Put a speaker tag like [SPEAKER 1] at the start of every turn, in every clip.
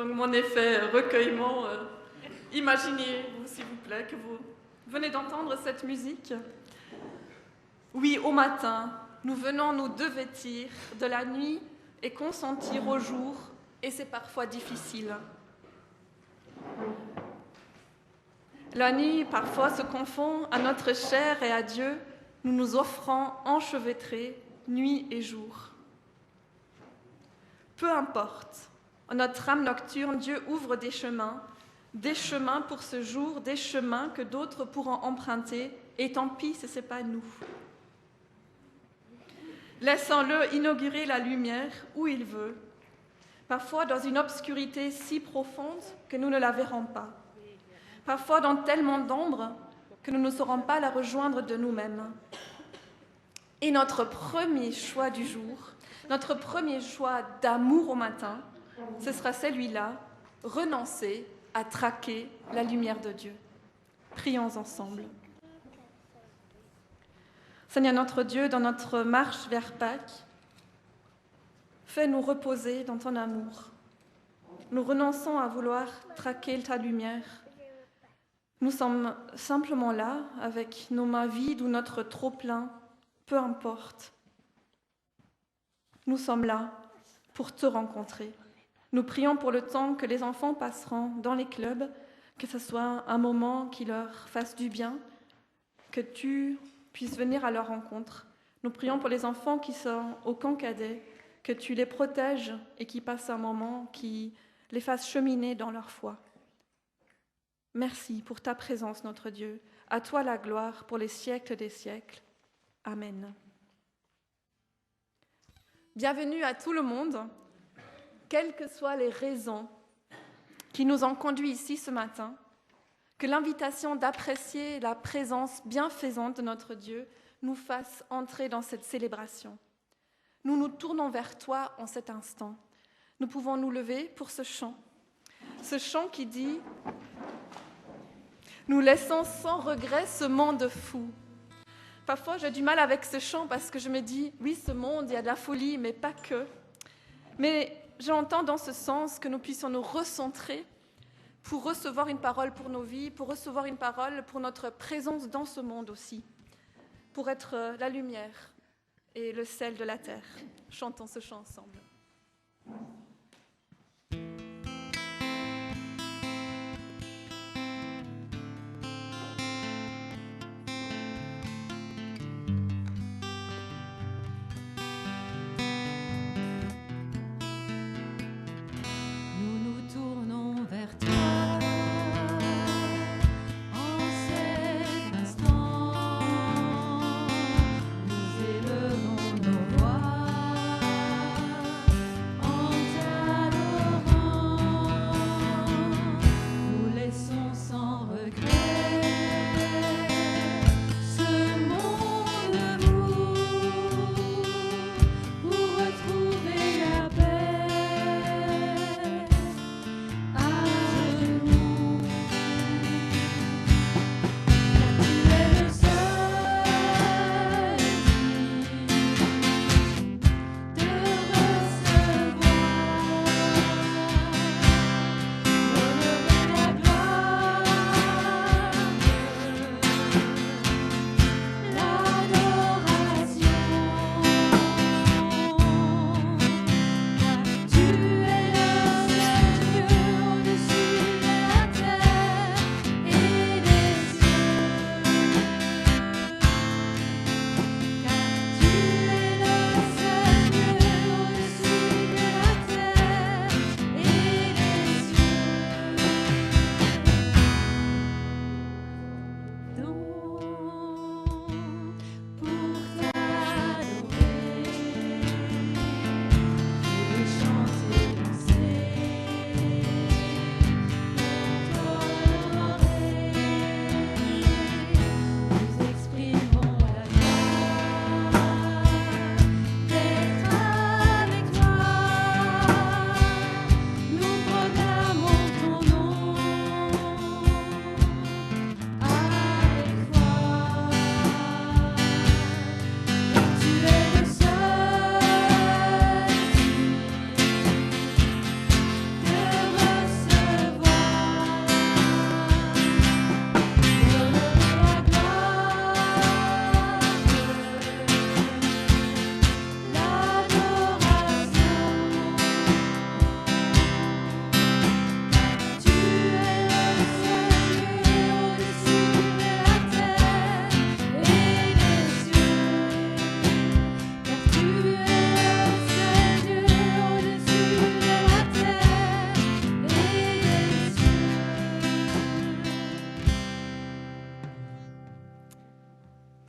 [SPEAKER 1] Donc mon effet recueillement, imaginez-vous s'il vous plaît que vous venez d'entendre cette musique. Oui, au matin, nous venons nous devêtir de la nuit et consentir au jour, et c'est parfois difficile. La nuit, parfois, se confond à notre chair et à Dieu, nous nous offrant enchevêtrés, nuit et jour. Peu importe, en notre âme nocturne, Dieu ouvre des chemins pour ce jour, des chemins que d'autres pourront emprunter, et tant pis si ce n'est pas nous. Laissons-le inaugurer la lumière où il veut, parfois dans une obscurité si profonde que nous ne la verrons pas, parfois dans tellement d'ombre que nous ne saurons pas la rejoindre de nous-mêmes. Et notre premier choix du jour, notre premier choix d'amour au matin, ce sera celui-là, renoncer à traquer la lumière de Dieu. Prions ensemble. Seigneur notre Dieu, dans notre marche vers Pâques, fais-nous reposer dans ton amour. Nous renonçons à vouloir traquer ta lumière. Nous sommes simplement là, avec nos mains vides ou notre trop-plein, peu importe. Nous sommes là pour te rencontrer. Nous prions pour le temps que les enfants passeront dans les clubs, que ce soit un moment qui leur fasse du bien, que tu puisses venir à leur rencontre. Nous prions pour les enfants qui sont au camp cadet, que tu les protèges et qui passent un moment qui les fasse cheminer dans leur foi. Merci pour ta présence, notre Dieu. À toi la gloire pour les siècles des siècles. Amen. Bienvenue à tout le monde, quelles que soient les raisons qui nous ont conduits ici ce matin, que l'invitation d'apprécier la présence bienfaisante de notre Dieu nous fasse entrer dans cette célébration. Nous nous tournons vers toi en cet instant. Nous pouvons nous lever pour ce chant qui dit « Nous laissons sans regret ce monde fou ». Parfois, j'ai du mal avec ce chant parce que je me dis « Oui, ce monde, il y a de la folie, mais pas que ». Mais j'entends dans ce sens que nous puissions nous recentrer pour recevoir une parole pour nos vies, pour recevoir une parole pour notre présence dans ce monde aussi, pour être la lumière et le sel de la terre. Chantons ce chant ensemble.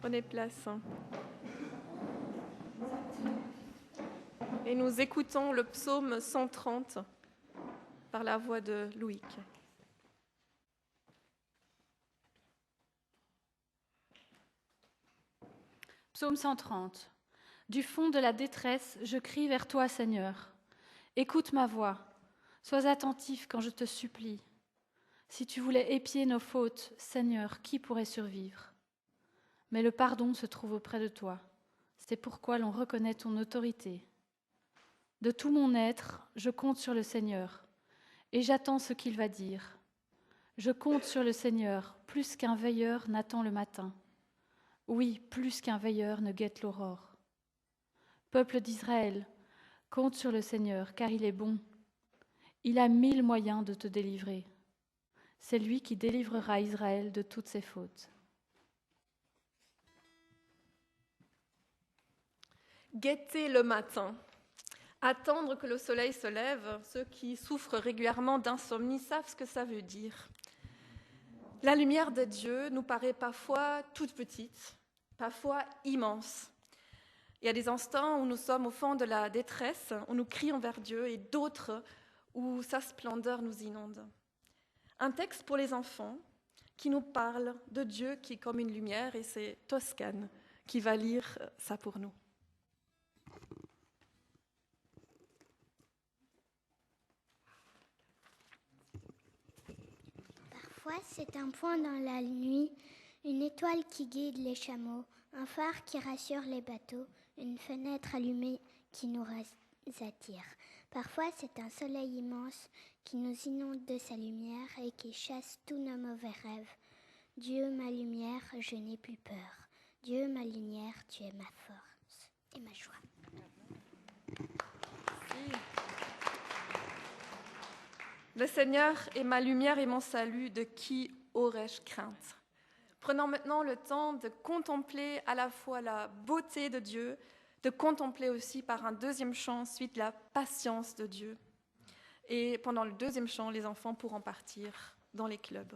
[SPEAKER 1] Prenez place. Et nous écoutons le psaume 130 par la voix de Loïc.
[SPEAKER 2] Psaume 130. Du fond de la détresse, je crie vers toi, Seigneur. Écoute ma voix. Sois attentif quand je te supplie. Si tu voulais épier nos fautes, Seigneur, qui pourrait survivre ? Mais le pardon se trouve auprès de toi. C'est pourquoi l'on reconnaît ton autorité. De tout mon être, je compte sur le Seigneur, et j'attends ce qu'il va dire. Je compte sur le Seigneur, plus qu'un veilleur n'attend le matin. Oui, plus qu'un veilleur ne guette l'aurore. Peuple d'Israël, compte sur le Seigneur, car il est bon. Il a 1000 moyens de te délivrer. C'est lui qui délivrera Israël de toutes ses fautes.
[SPEAKER 1] Guetter le matin. Attendre que le soleil se lève, ceux qui souffrent régulièrement d'insomnie savent ce que ça veut dire. La lumière de Dieu nous paraît parfois toute petite, parfois immense. Il y a des instants où nous sommes au fond de la détresse, où nous crions vers Dieu, et d'autres où sa splendeur nous inonde. Un texte pour les enfants qui nous parle de Dieu qui est comme une lumière, et c'est Toscane qui va lire ça pour nous.
[SPEAKER 3] Parfois, c'est un point dans la nuit, une étoile qui guide les chameaux, un phare qui rassure les bateaux, une fenêtre allumée qui nous attire. Parfois, c'est un soleil immense qui nous inonde de sa lumière et qui chasse tous nos mauvais rêves. Dieu, ma lumière, je n'ai plus peur. Dieu, ma lumière, tu es ma force et ma joie.
[SPEAKER 1] Le Seigneur est ma lumière et mon salut, de qui aurais-je crainte ? Prenons maintenant le temps de contempler à la fois la beauté de Dieu, de contempler aussi par un deuxième chant ensuite la patience de Dieu. Et pendant le deuxième chant, les enfants pourront partir dans les clubs.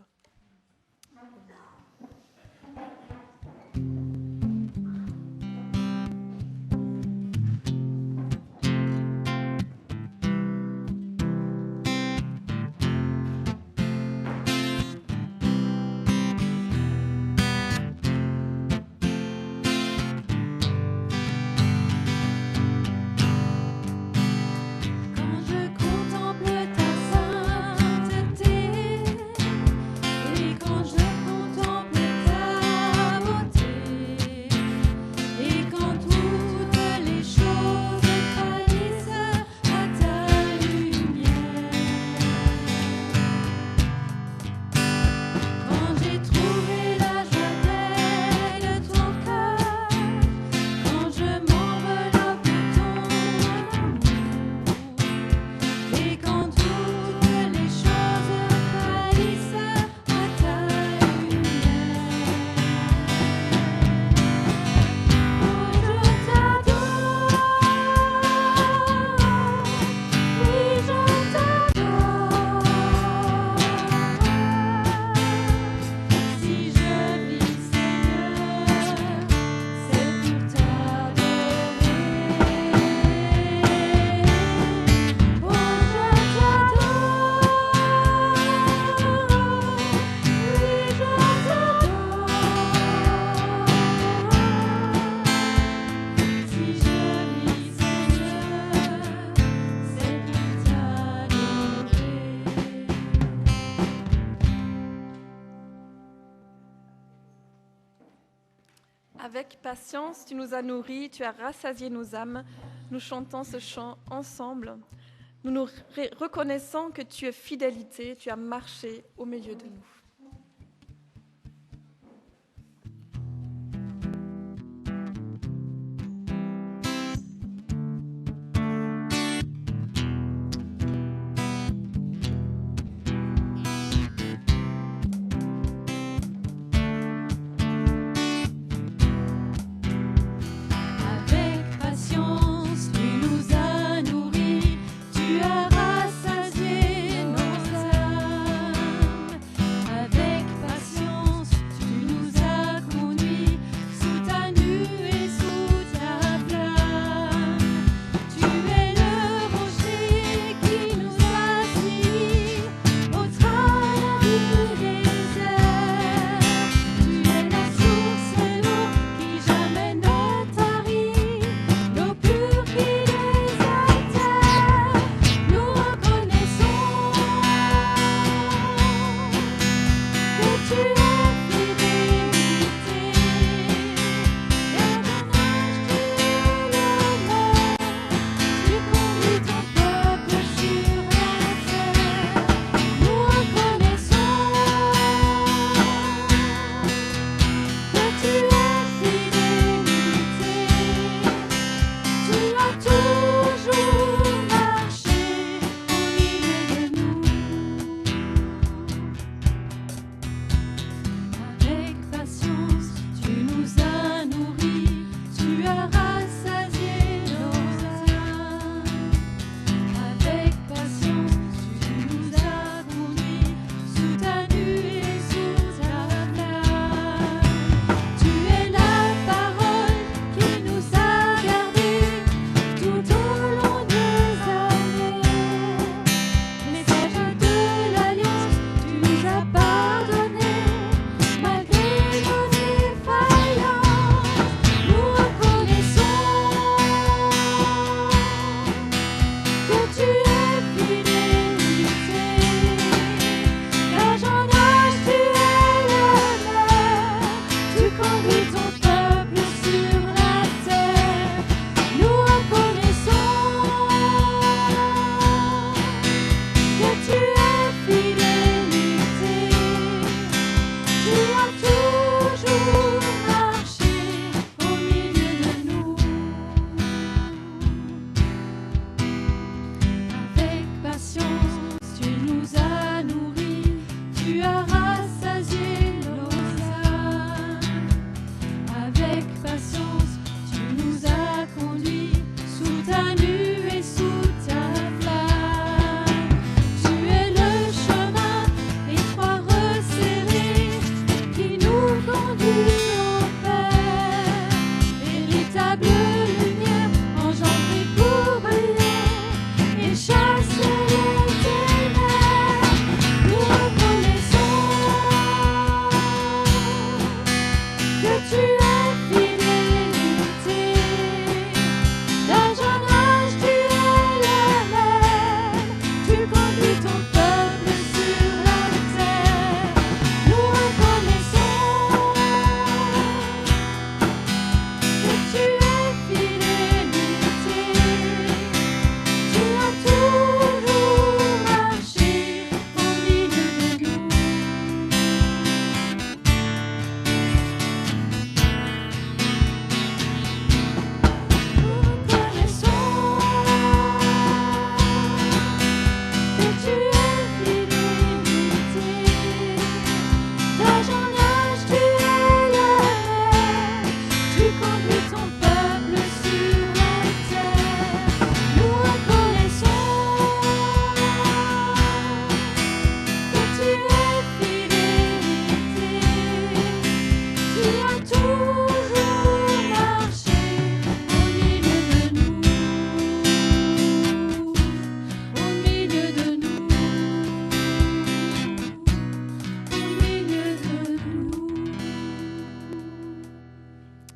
[SPEAKER 1] Avec patience, tu nous as nourris, tu as rassasié nos âmes. Nous chantons ce chant ensemble. Nous nous reconnaissons que tu es fidélité, tu as marché au milieu de nous.
[SPEAKER 2] Tu as rassasié nos âmes.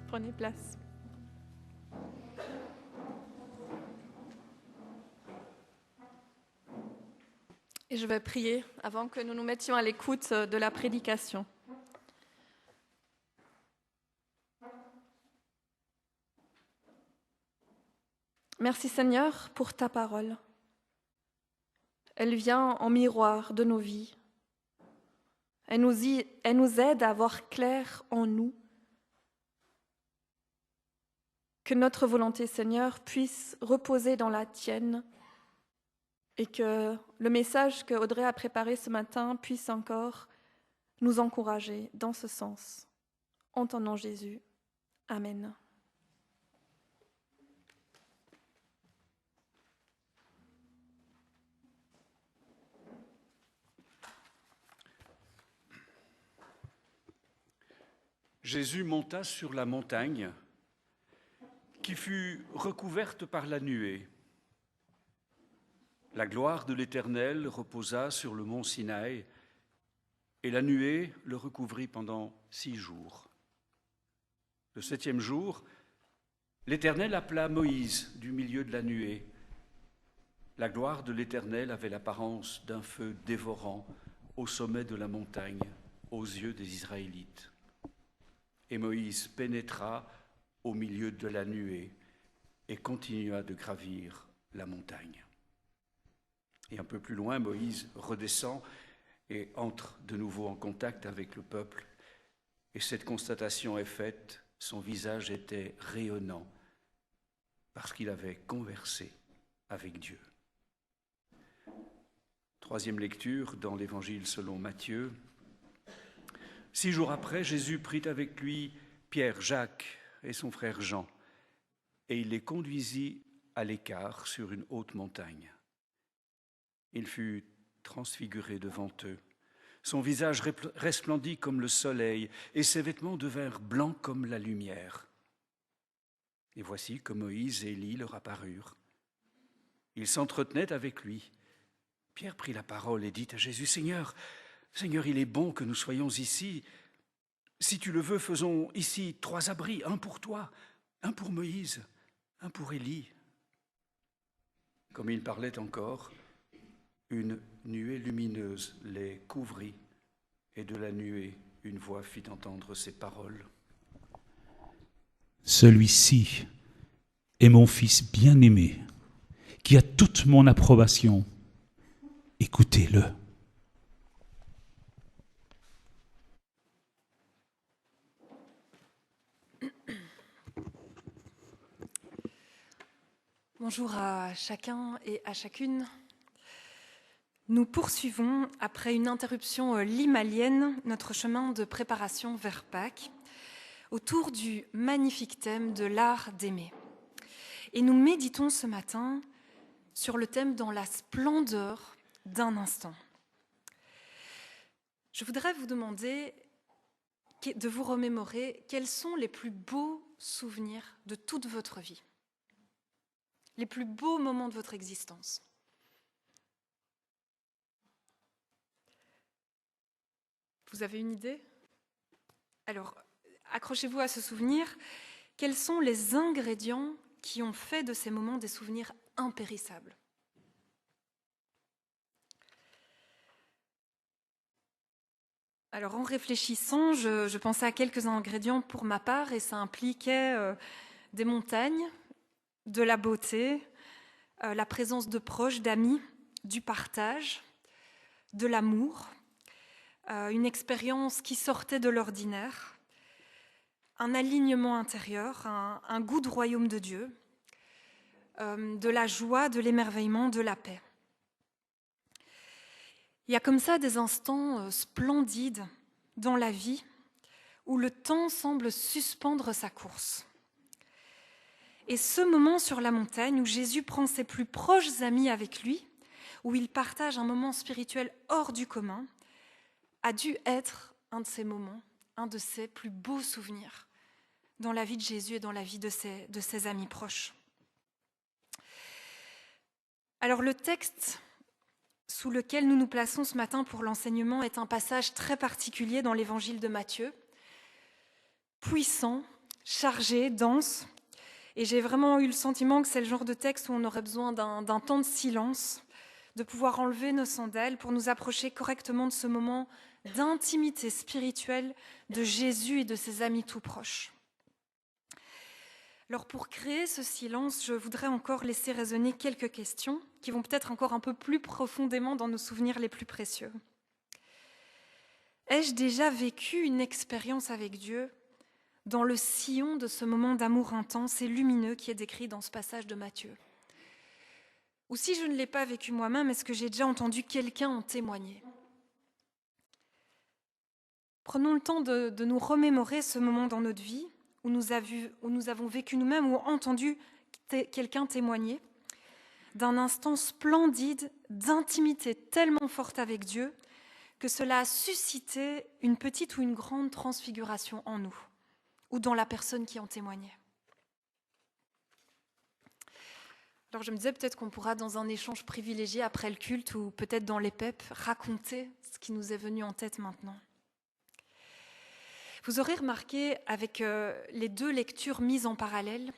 [SPEAKER 1] Prenez place. Et je vais prier avant que nous nous mettions à l'écoute de la prédication. Merci Seigneur pour ta parole. Elle vient en miroir de nos vies. Elle nous aide à voir clair en nous. Que notre volonté, Seigneur, puisse reposer dans la tienne et que le message que Audrey a préparé ce matin puisse encore nous encourager dans ce sens. En ton nom, Jésus. Amen.
[SPEAKER 4] Jésus monta sur la montagne qui fut recouverte par la nuée. La gloire de l'Éternel reposa sur le mont Sinaï, et la nuée le recouvrit pendant 6 jours. Le 7e jour, l'Éternel appela Moïse du milieu de la nuée. La gloire de l'Éternel avait l'apparence d'un feu dévorant au sommet de la montagne, aux yeux des Israélites. Et Moïse pénétra au milieu de la nuée et continua de gravir la montagne. Et un peu plus loin, Moïse redescend et entre de nouveau en contact avec le peuple. Et cette constatation est faite, son visage était rayonnant parce qu'il avait conversé avec Dieu. 3e lecture dans l'Évangile selon Matthieu. 6 jours après, Jésus prit avec lui Pierre, Jacques et son frère Jean, et il les conduisit à l'écart sur une haute montagne. Il fut transfiguré devant eux. Son visage resplendit comme le soleil, et ses vêtements devinrent blancs comme la lumière. Et voici que Moïse et Élie leur apparurent. Ils s'entretenaient avec lui. Pierre prit la parole et dit à Jésus, « Seigneur, il est bon que nous soyons ici. Si tu le veux, faisons ici 3 abris, un pour toi, un pour Moïse, un pour Élie. » Comme il parlait encore, une nuée lumineuse les couvrit, et de la nuée, une voix fit entendre ces paroles.
[SPEAKER 5] « Celui-ci est mon fils bien-aimé, qui a toute mon approbation. Écoutez-le. »
[SPEAKER 6] Bonjour à chacun et à chacune. Nous poursuivons, après une interruption limalienne, notre chemin de préparation vers Pâques, autour du magnifique thème de l'art d'aimer. Et nous méditons ce matin sur le thème dans la splendeur d'un instant. Je voudrais vous demander de vous remémorer quels sont les plus beaux souvenirs de toute votre vie, les plus beaux moments de votre existence. Vous avez une idée ? Alors, accrochez-vous à ce souvenir. Quels sont les ingrédients qui ont fait de ces moments des souvenirs impérissables ? Alors, en réfléchissant, je pensais à quelques ingrédients pour ma part, et ça impliquait des montagnes, de la beauté, la présence de proches, d'amis, du partage, de l'amour, une expérience qui sortait de l'ordinaire, un alignement intérieur, un goût du royaume de Dieu, de la joie, de l'émerveillement, de la paix. Il y a comme ça des instants splendides dans la vie où le temps semble suspendre sa course. Et ce moment sur la montagne où Jésus prend ses plus proches amis avec lui, où il partage un moment spirituel hors du commun, a dû être un de ces moments, un de ses plus beaux souvenirs dans la vie de Jésus et dans la vie de ses amis proches. Alors le texte sous lequel nous nous plaçons ce matin pour l'enseignement est un passage très particulier dans l'évangile de Matthieu, puissant, chargé, dense, et j'ai vraiment eu le sentiment que c'est le genre de texte où on aurait besoin d'un temps de silence, de pouvoir enlever nos sandales pour nous approcher correctement de ce moment d'intimité spirituelle de Jésus et de ses amis tout proches. Alors pour créer ce silence, je voudrais encore laisser résonner quelques questions qui vont peut-être encore un peu plus profondément dans nos souvenirs les plus précieux. Ai-je déjà vécu une expérience avec Dieu dans le sillon de ce moment d'amour intense et lumineux qui est décrit dans ce passage de Matthieu ? Ou si je ne l'ai pas vécu moi-même, est-ce que j'ai déjà entendu quelqu'un en témoigner ? Prenons le temps de nous remémorer ce moment dans notre vie où nous avons vécu nous-mêmes ou entendu quelqu'un témoigner d'un instant splendide d'intimité tellement forte avec Dieu que cela a suscité une petite ou une grande transfiguration en nous ou dans la personne qui en témoignait. Alors je me disais peut-être qu'on pourra dans un échange privilégié après le culte ou peut-être dans les PEP raconter ce qui nous est venu en tête maintenant. Vous aurez remarqué avec les deux lectures mises en parallèle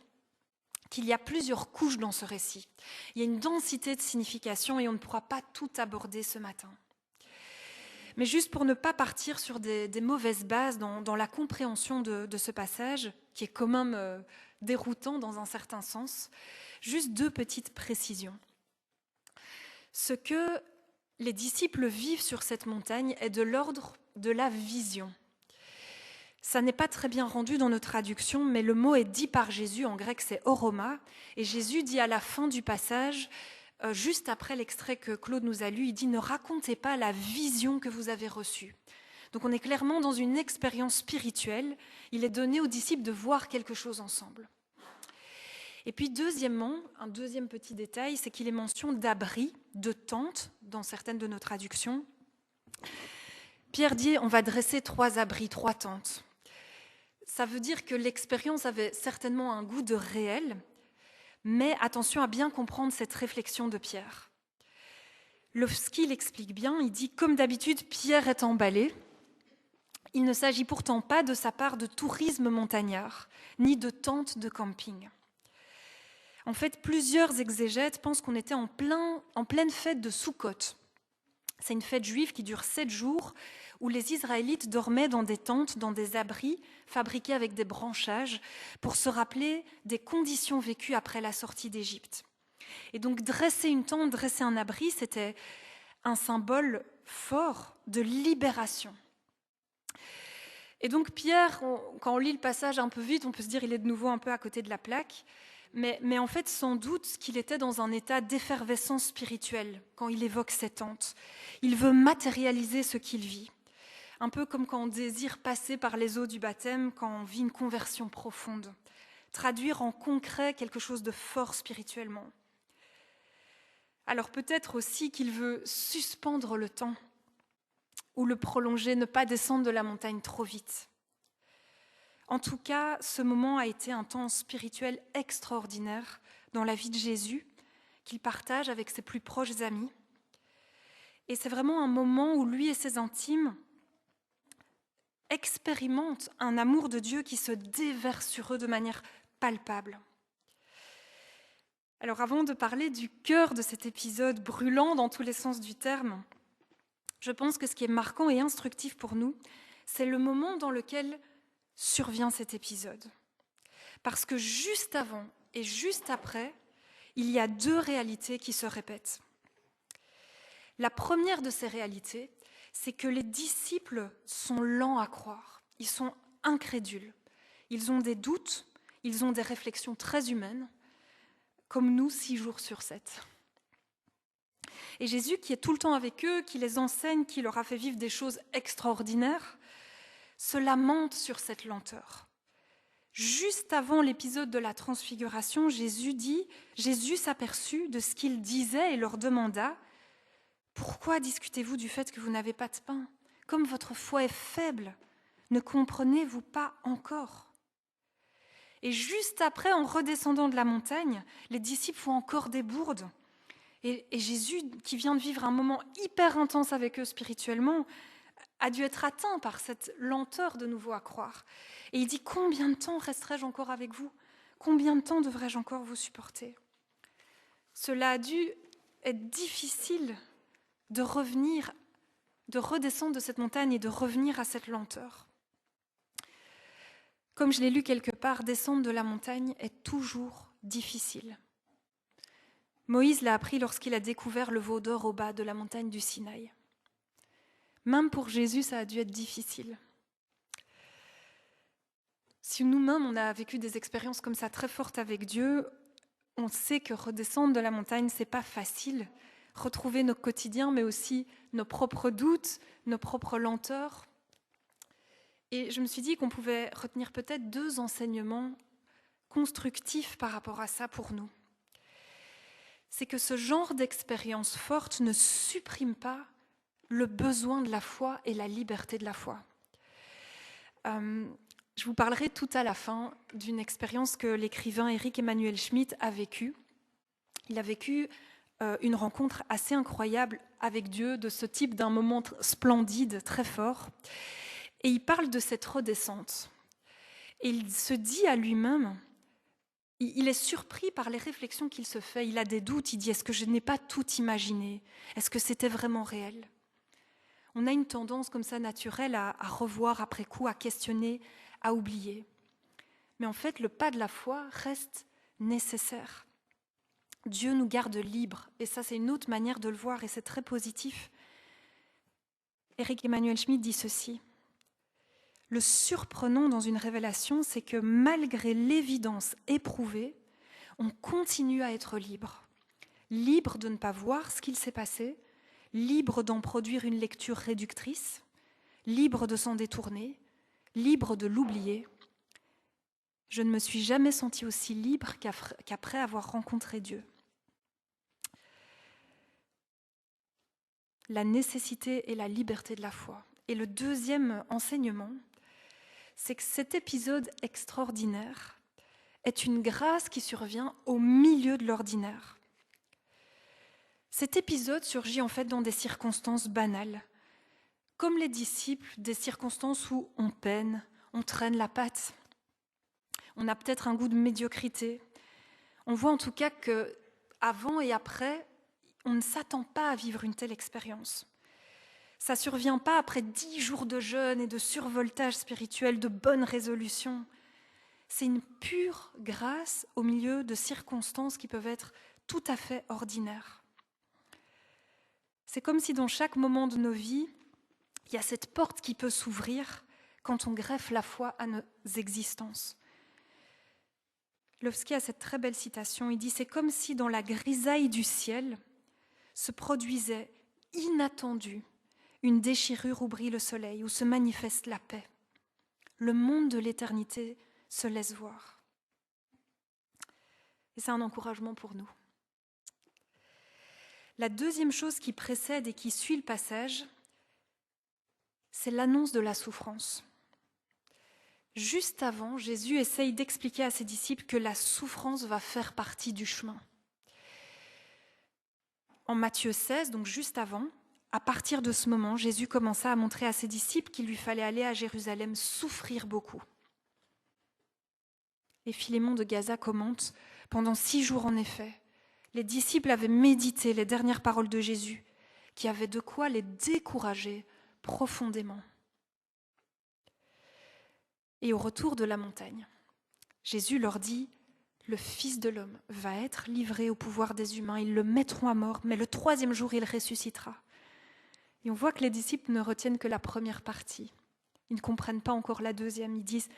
[SPEAKER 6] qu'il y a plusieurs couches dans ce récit. Il y a une densité de signification et on ne pourra pas tout aborder ce matin. Mais juste pour ne pas partir sur des mauvaises bases dans la compréhension de ce passage, qui est quand même déroutant dans un certain sens, juste deux petites précisions. Ce que les disciples vivent sur cette montagne est de l'ordre de la vision. Ça n'est pas très bien rendu dans notre traduction, mais le mot est dit par Jésus, en grec c'est oroma, et Jésus dit à la fin du passage, juste après l'extrait que Claude nous a lu, il dit « Ne racontez pas la vision que vous avez reçue ». Donc on est clairement dans une expérience spirituelle, il est donné aux disciples de voir quelque chose ensemble. Et puis deuxièmement, un deuxième petit détail, c'est qu'il est mention d'abri, de tente, dans certaines de nos traductions. Pierre dit « On va dresser 3 abris, 3 tentes ». Ça veut dire que l'expérience avait certainement un goût de réel, mais attention à bien comprendre cette réflexion de Pierre. Lorsqu'il explique bien, il dit « Comme d'habitude, Pierre est emballé. Il ne s'agit pourtant pas de sa part de tourisme montagnard, ni de tente de camping. » En fait, plusieurs exégètes pensent qu'on était en pleine fête de Soukhot. C'est une fête juive qui dure 7 jours, où les Israélites dormaient dans des tentes, dans des abris fabriqués avec des branchages, pour se rappeler des conditions vécues après la sortie d'Égypte. Et donc dresser une tente, dresser un abri, c'était un symbole fort de libération. Et donc Pierre, quand on lit le passage un peu vite, on peut se dire qu'il est de nouveau un peu à côté de la plaque, Mais en fait, sans doute qu'il était dans un état d'effervescence spirituelle quand il évoque cette tente. Il veut matérialiser ce qu'il vit. Un peu comme quand on désire passer par les eaux du baptême, quand on vit une conversion profonde. Traduire en concret quelque chose de fort spirituellement. Alors peut-être aussi qu'il veut suspendre le temps ou le prolonger, ne pas descendre de la montagne trop vite. En tout cas, ce moment a été un temps spirituel extraordinaire dans la vie de Jésus, qu'il partage avec ses plus proches amis. Et c'est vraiment un moment où lui et ses intimes expérimentent un amour de Dieu qui se déverse sur eux de manière palpable. Alors avant de parler du cœur de cet épisode brûlant dans tous les sens du terme, je pense que ce qui est marquant et instructif pour nous, c'est le moment dans lequel survient cet épisode. Parce que juste avant et juste après, il y a deux réalités qui se répètent. La première de ces réalités, c'est que les disciples sont lents à croire, ils sont incrédules, ils ont des doutes, ils ont des réflexions très humaines, comme nous 6 jours sur 7. Et Jésus, qui est tout le temps avec eux, qui les enseigne, qui leur a fait vivre des choses extraordinaires, se lamente sur cette lenteur. Juste avant l'épisode de la transfiguration, Jésus s'aperçut de ce qu'ils disaient et leur demanda « Pourquoi discutez-vous du fait que vous n'avez pas de pain ? Comme votre foi est faible, ne comprenez-vous pas encore ?» Et juste après, en redescendant de la montagne, les disciples font encore des bourdes. Et Jésus, qui vient de vivre un moment hyper intense avec eux spirituellement, a dû être atteint par cette lenteur de nouveau à croire. Et il dit « Combien de temps resterai-je encore avec vous ? Combien de temps devrais-je encore vous supporter ?» Cela a dû être difficile de revenir, de redescendre de cette montagne et de revenir à cette lenteur. Comme je l'ai lu quelque part, descendre de la montagne est toujours difficile. Moïse l'a appris lorsqu'il a découvert le veau d'or au bas de la montagne du Sinaï. Même pour Jésus, ça a dû être difficile. Si nous-mêmes, on a vécu des expériences comme ça très fortes avec Dieu, on sait que redescendre de la montagne, c'est pas facile. Retrouver nos quotidiens, mais aussi nos propres doutes, nos propres lenteurs. Et je me suis dit qu'on pouvait retenir peut-être 2 enseignements constructifs par rapport à ça pour nous. C'est que ce genre d'expérience forte ne supprime pas le besoin de la foi et la liberté de la foi. Je vous parlerai tout à la fin d'une expérience que l'écrivain Éric Emmanuel Schmitt a vécue. Il a vécu une rencontre assez incroyable avec Dieu, de ce type d'un moment splendide, très fort. Et il parle de cette redescente. Et il se dit à lui-même, il est surpris par les réflexions qu'il se fait. Il a des doutes, il dit « Est-ce que je n'ai pas tout imaginé ? Est-ce que c'était vraiment réel ?» On a une tendance comme ça naturelle à revoir après coup, à questionner, à oublier. Mais en fait, le pas de la foi reste nécessaire. Dieu nous garde libres, et ça c'est une autre manière de le voir, et c'est très positif. Éric Emmanuel Schmitt dit ceci. Le surprenant dans une révélation, c'est que malgré l'évidence éprouvée, on continue à être libre. Libre de ne pas voir ce qu'il s'est passé, libre d'en produire une lecture réductrice, libre de s'en détourner, libre de l'oublier. Je ne me suis jamais sentie aussi libre qu'après avoir rencontré Dieu. La nécessité et la liberté de la foi. Et le deuxième enseignement, c'est que cet épisode extraordinaire est une grâce qui survient au milieu de l'ordinaire. Cet épisode surgit en fait dans des circonstances banales, comme les disciples, des circonstances où on peine, on traîne la patte, on a peut-être un goût de médiocrité. On voit en tout cas qu'avant et après, on ne s'attend pas à vivre une telle expérience. Ça ne survient pas après 10 jours de jeûne et de survoltage spirituel, de bonnes résolutions. C'est une pure grâce au milieu de circonstances qui peuvent être tout à fait ordinaires. C'est comme si dans chaque moment de nos vies, il y a cette porte qui peut s'ouvrir quand on greffe la foi à nos existences. Lovski a cette très belle citation. Il dit « C'est comme si dans la grisaille du ciel se produisait inattendue une déchirure où brille le soleil, où se manifeste la paix. Le monde de l'éternité se laisse voir. » Et c'est un encouragement pour nous. La deuxième chose qui précède et qui suit le passage, c'est l'annonce de la souffrance. Juste avant, Jésus essaye d'expliquer à ses disciples que la souffrance va faire partie du chemin. En Matthieu 16, donc juste avant, à partir de ce moment, Jésus commença à montrer à ses disciples qu'il lui fallait aller à Jérusalem souffrir beaucoup. Et Philémon de Gaza commente « Pendant 6 jours, en effet, les disciples avaient médité les dernières paroles de Jésus, qui avaient de quoi les décourager profondément. » Et au retour de la montagne, Jésus leur dit « Le Fils de l'homme va être livré au pouvoir des humains, ils le mettront à mort, mais le 3e jour, il ressuscitera. » Et on voit que les disciples ne retiennent que la première partie. Ils ne comprennent pas encore la deuxième. Ils disent,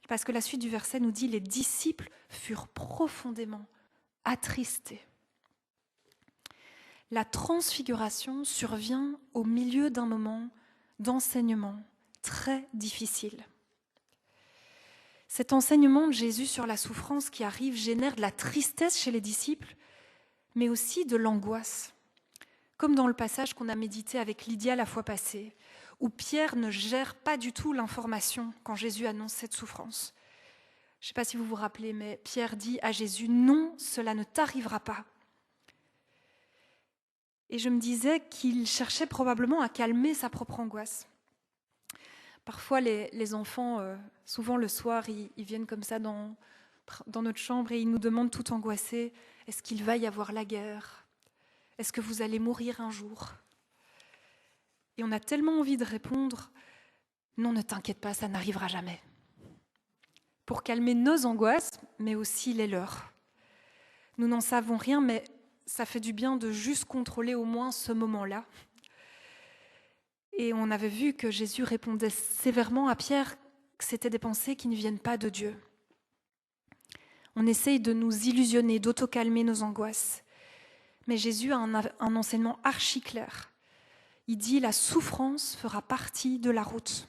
[SPEAKER 6] parce que la suite du verset nous dit « Les disciples furent profondément attristés. » La transfiguration survient au milieu d'un moment d'enseignement très difficile. Cet enseignement de Jésus sur la souffrance qui arrive génère de la tristesse chez les disciples, mais aussi de l'angoisse. Comme dans le passage qu'on a médité avec Lydia la fois passée, où Pierre ne gère pas du tout l'information quand Jésus annonce cette souffrance. Je ne sais pas si vous vous rappelez, mais Pierre dit à Jésus « Non, cela ne t'arrivera pas ». Et je me disais qu'il cherchait probablement à calmer sa propre angoisse. Parfois, les enfants, souvent le soir, ils viennent comme ça dans notre chambre et ils nous demandent tout angoissés, « Est-ce qu'il va y avoir la guerre ? Est-ce que vous allez mourir un jour ?» Et on a tellement envie de répondre, « Non, ne t'inquiète pas, ça n'arrivera jamais. » Pour calmer nos angoisses, mais aussi les leurs. Nous n'en savons rien, mais ça fait du bien de juste contrôler au moins ce moment-là. Et on avait vu que Jésus répondait sévèrement à Pierre que c'était des pensées qui ne viennent pas de Dieu. On essaye de nous illusionner, d'auto-calmer nos angoisses. Mais Jésus a un enseignement archi clair. Il dit « La souffrance fera partie de la route ».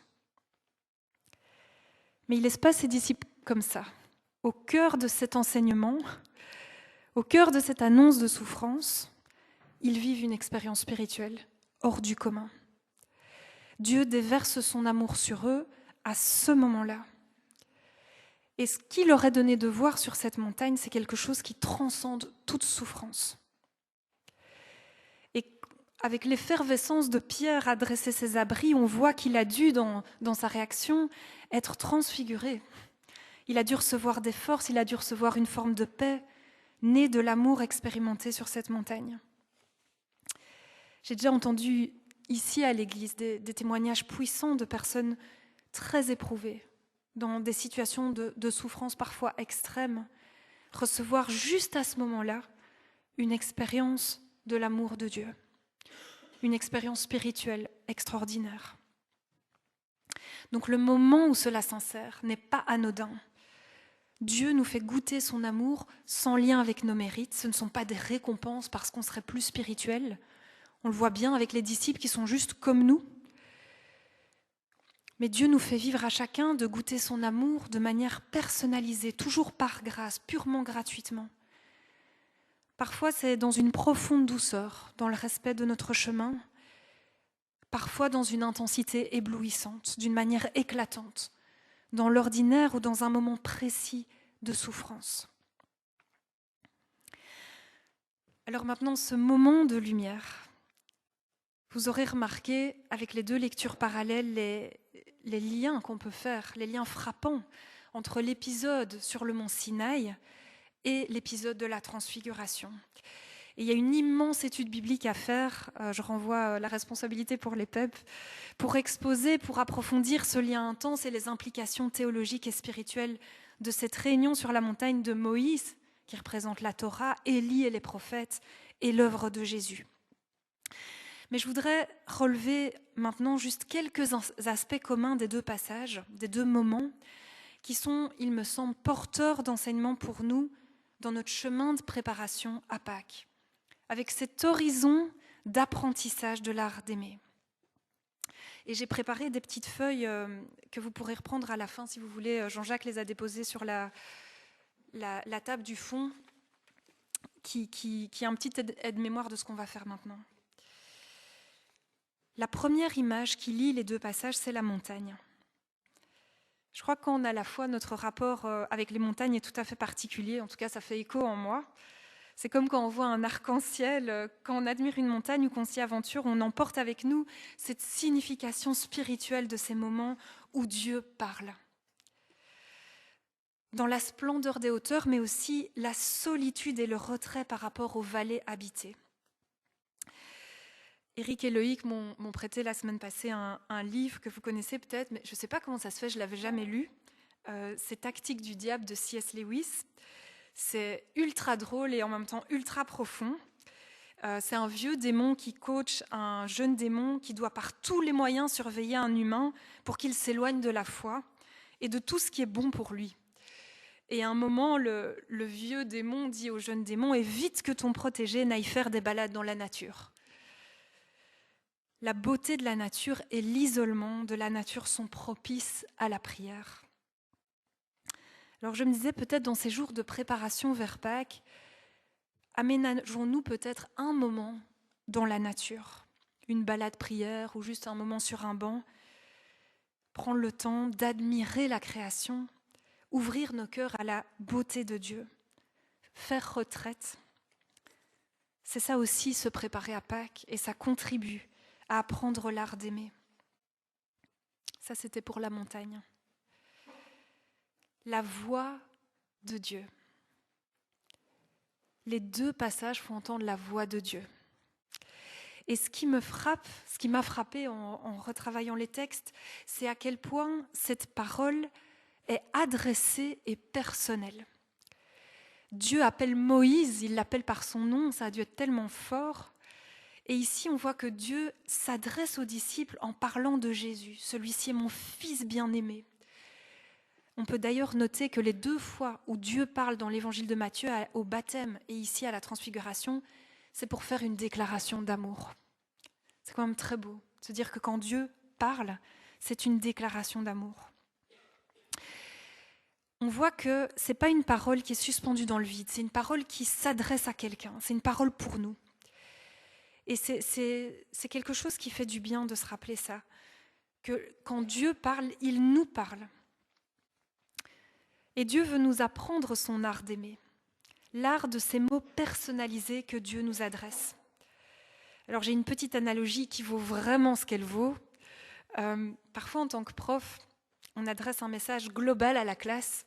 [SPEAKER 6] Mais il ne laisse pas ses disciples comme ça. Au cœur de cet enseignement, au cœur de cette annonce de souffrance, ils vivent une expérience spirituelle hors du commun. Dieu déverse son amour sur eux à ce moment-là. Et ce qu'il leur est donné de voir sur cette montagne, c'est quelque chose qui transcende toute souffrance. Et avec l'effervescence de Pierre à dresser ses abris, on voit qu'il a dû, dans sa réaction, être transfiguré. Il a dû recevoir des forces, il a dû recevoir une forme de paix, née de l'amour expérimenté sur cette montagne. J'ai déjà entendu ici à l'église des témoignages puissants de personnes très éprouvées, dans des situations de souffrance parfois extrêmes, recevoir juste à ce moment-là une expérience de l'amour de Dieu, une expérience spirituelle extraordinaire. Donc le moment où cela s'insère n'est pas anodin. Dieu nous fait goûter son amour sans lien avec nos mérites. Ce ne sont pas des récompenses parce qu'on serait plus spirituel. On le voit bien avec les disciples qui sont juste comme nous. Mais Dieu nous fait vivre à chacun de goûter son amour de manière personnalisée, toujours par grâce, purement gratuitement. Parfois, c'est dans une profonde douceur, dans le respect de notre chemin, parfois dans une intensité éblouissante, d'une manière éclatante, dans l'ordinaire ou dans un moment précis de souffrance. Alors maintenant, ce moment de lumière, vous aurez remarqué avec les 2 lectures parallèles les liens qu'on peut faire, les liens frappants entre l'épisode sur le mont Sinaï et l'épisode de la transfiguration. Et il y a une immense étude biblique à faire, je renvoie la responsabilité pour les PEP, pour exposer, pour approfondir ce lien intense et les implications théologiques et spirituelles de cette réunion sur la montagne de Moïse, qui représente la Torah, Élie et les prophètes, et l'œuvre de Jésus. Mais je voudrais relever maintenant juste quelques aspects communs des 2 passages, des 2 moments, qui sont, il me semble, porteurs d'enseignements pour nous dans notre chemin de préparation à Pâques, avec cet horizon d'apprentissage de l'art d'aimer. Et j'ai préparé des petites feuilles que vous pourrez reprendre à la fin si vous voulez. Jean-Jacques les a déposées sur la table du fond, qui est un petit aide-mémoire de ce qu'on va faire maintenant. La première image qui lie les deux passages, c'est la montagne. Je crois qu'en a la foi, notre rapport avec les montagnes est tout à fait particulier. En tout cas, ça fait écho en moi. C'est comme quand on voit un arc-en-ciel, quand on admire une montagne ou qu'on s'y aventure, on emporte avec nous cette signification spirituelle de ces moments où Dieu parle. Dans la splendeur des hauteurs, mais aussi la solitude et le retrait par rapport aux vallées habitées. Éric et Loïc m'ont prêté la semaine passée un livre que vous connaissez peut-être, mais je ne sais pas comment ça se fait, je ne l'avais jamais lu. C'est Tactique du diable de C.S. Lewis. C'est ultra drôle et en même temps ultra profond. C'est un vieux démon qui coach un jeune démon qui doit par tous les moyens surveiller un humain pour qu'il s'éloigne de la foi et de tout ce qui est bon pour lui. Et à un moment, le vieux démon dit au jeune démon « Évite que ton protégé n'aille faire des balades dans la nature ». La beauté de la nature et l'isolement de la nature sont propices à la prière. Alors je me disais peut-être dans ces jours de préparation vers Pâques, aménageons-nous peut-être un moment dans la nature, une balade prière ou juste un moment sur un banc, prendre le temps d'admirer la création, ouvrir nos cœurs à la beauté de Dieu, faire retraite. C'est ça aussi se préparer à Pâques et ça contribue à apprendre l'art d'aimer. Ça, c'était pour la montagne. La voix de Dieu. Les deux passages font entendre la voix de Dieu. Et ce qui m'a frappé en retravaillant les textes, c'est à quel point cette parole est adressée et personnelle. Dieu appelle Moïse, il l'appelle par son nom, ça a dû être tellement fort. Et ici, on voit que Dieu s'adresse aux disciples en parlant de Jésus. Celui-ci est mon fils bien-aimé. On peut d'ailleurs noter que les deux fois où Dieu parle dans l'évangile de Matthieu, au baptême et ici à la transfiguration, c'est pour faire une déclaration d'amour. C'est quand même très beau de se dire que quand Dieu parle, c'est une déclaration d'amour. On voit que ce n'est pas une parole qui est suspendue dans le vide, c'est une parole qui s'adresse à quelqu'un, c'est une parole pour nous. Et c'est quelque chose qui fait du bien de se rappeler ça, que quand Dieu parle, il nous parle. Et Dieu veut nous apprendre son art d'aimer, l'art de ces mots personnalisés que Dieu nous adresse. Alors j'ai une petite analogie qui vaut vraiment ce qu'elle vaut. Parfois en tant que prof, on adresse un message global à la classe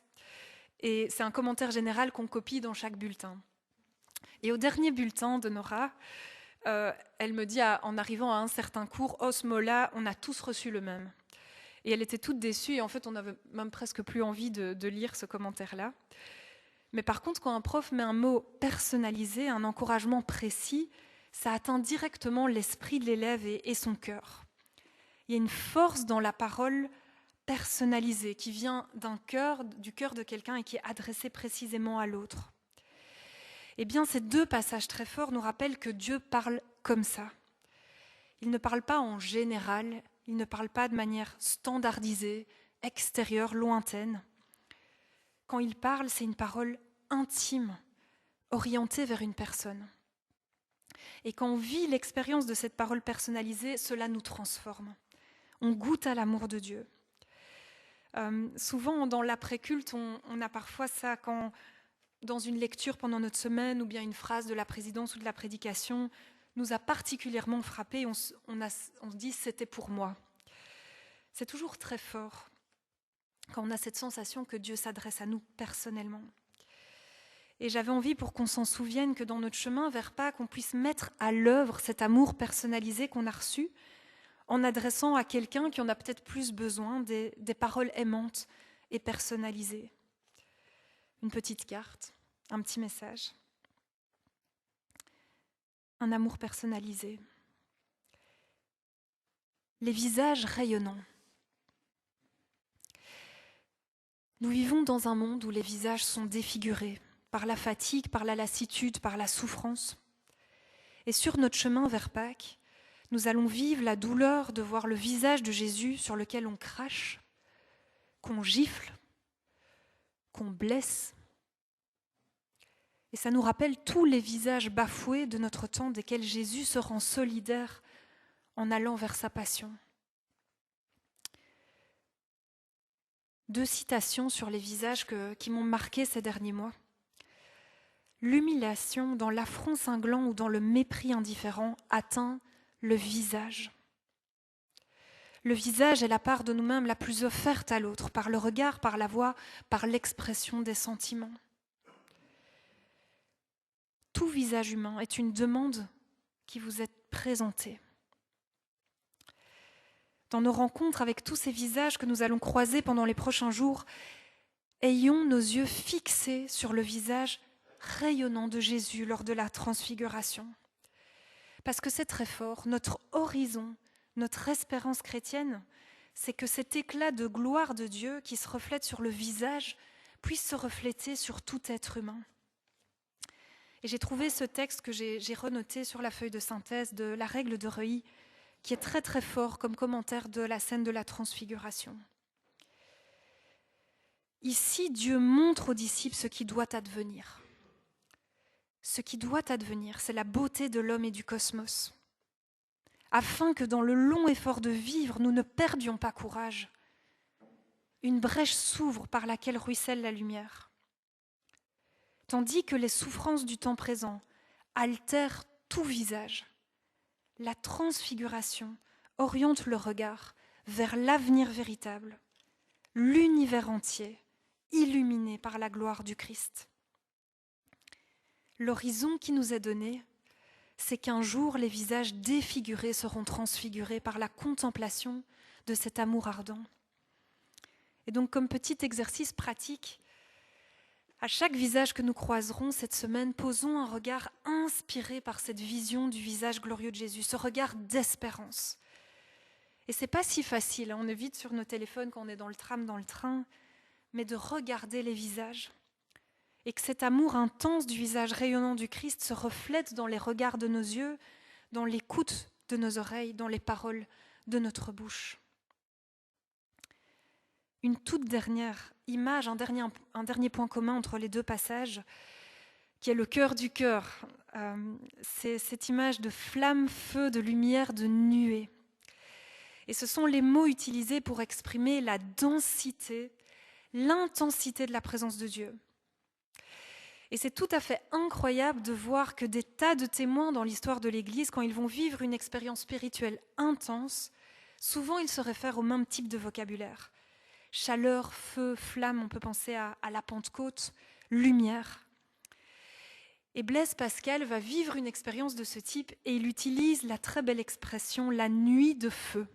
[SPEAKER 6] et c'est un commentaire général qu'on copie dans chaque bulletin. Et au dernier bulletin de Nora, elle me dit en arrivant à un certain cours, « Oh, ce mot-là, on a tous reçu le même ». Et elle était toute déçue et en fait, on n'avait même presque plus envie de lire ce commentaire-là. Mais par contre, quand un prof met un mot personnalisé, un encouragement précis, ça atteint directement l'esprit de l'élève et son cœur. Il y a une force dans la parole personnalisée qui vient du cœur de quelqu'un et qui est adressée précisément à l'autre. Eh bien, ces deux passages très forts nous rappellent que Dieu parle comme ça. Il ne parle pas en général, il ne parle pas de manière standardisée, extérieure, lointaine. Quand il parle, c'est une parole intime, orientée vers une personne. Et quand on vit l'expérience de cette parole personnalisée, cela nous transforme. On goûte à l'amour de Dieu. Souvent, dans l'après-culte, on a parfois ça quand, dans une lecture pendant notre semaine, ou bien une phrase de la présidence ou de la prédication, nous a particulièrement frappé, on se dit « c'était pour moi ». C'est toujours très fort quand on a cette sensation que Dieu s'adresse à nous personnellement. Et j'avais envie, pour qu'on s'en souvienne, que dans notre chemin vers Pâques, on puisse mettre à l'œuvre cet amour personnalisé qu'on a reçu en adressant à quelqu'un qui en a peut-être plus besoin des paroles aimantes et personnalisées. Une petite carte, un petit message. Un amour personnalisé. Les visages rayonnants. Nous vivons dans un monde où les visages sont défigurés par la fatigue, par la lassitude, par la souffrance. Et sur notre chemin vers Pâques, nous allons vivre la douleur de voir le visage de Jésus sur lequel on crache, qu'on gifle, qu'on blesse. Et ça nous rappelle tous les visages bafoués de notre temps desquels Jésus se rend solidaire en allant vers sa passion. 2 citations sur les visages qui m'ont marqué ces derniers mois. L'humiliation dans l'affront cinglant ou dans le mépris indifférent atteint le visage. Le visage est la part de nous-mêmes la plus offerte à l'autre, par le regard, par la voix, par l'expression des sentiments. Tout visage humain est une demande qui vous est présentée. Dans nos rencontres avec tous ces visages que nous allons croiser pendant les prochains jours, ayons nos yeux fixés sur le visage rayonnant de Jésus lors de la transfiguration. Parce que c'est très fort, notre horizon, notre espérance chrétienne, c'est que cet éclat de gloire de Dieu qui se reflète sur le visage puisse se refléter sur tout être humain. Et j'ai trouvé ce texte que j'ai renoté sur la feuille de synthèse de la règle de Reuilly, qui est très très fort comme commentaire de la scène de la transfiguration. Ici, Dieu montre aux disciples ce qui doit advenir. Ce qui doit advenir, c'est la beauté de l'homme et du cosmos, afin que dans le long effort de vivre, nous ne perdions pas courage. Une brèche s'ouvre par laquelle ruisselle la lumière. Tandis que les souffrances du temps présent altèrent tout visage, la transfiguration oriente le regard vers l'avenir véritable, l'univers entier, illuminé par la gloire du Christ. L'horizon qui nous est donné, c'est qu'un jour les visages défigurés seront transfigurés par la contemplation de cet amour ardent. Et donc, comme petit exercice pratique, à chaque visage que nous croiserons cette semaine, posons un regard inspiré par cette vision du visage glorieux de Jésus, ce regard d'espérance. Et c'est pas si facile, on est vite sur nos téléphones quand on est dans le tram, dans le train, mais de regarder les visages. Et que cet amour intense du visage rayonnant du Christ se reflète dans les regards de nos yeux, dans l'écoute de nos oreilles, dans les paroles de notre bouche. Une toute dernière image, un dernier point commun entre les 2 passages, qui est le cœur du cœur. C'est cette image de flamme, feu, de lumière, de nuée. Et ce sont les mots utilisés pour exprimer la densité, l'intensité de la présence de Dieu. Et c'est tout à fait incroyable de voir que des tas de témoins dans l'histoire de l'Église, quand ils vont vivre une expérience spirituelle intense, souvent ils se réfèrent au même type de vocabulaire. Chaleur, feu, flamme, on peut penser à la Pentecôte, lumière. Et Blaise Pascal va vivre une expérience de ce type et il utilise la très belle expression « la nuit de feu »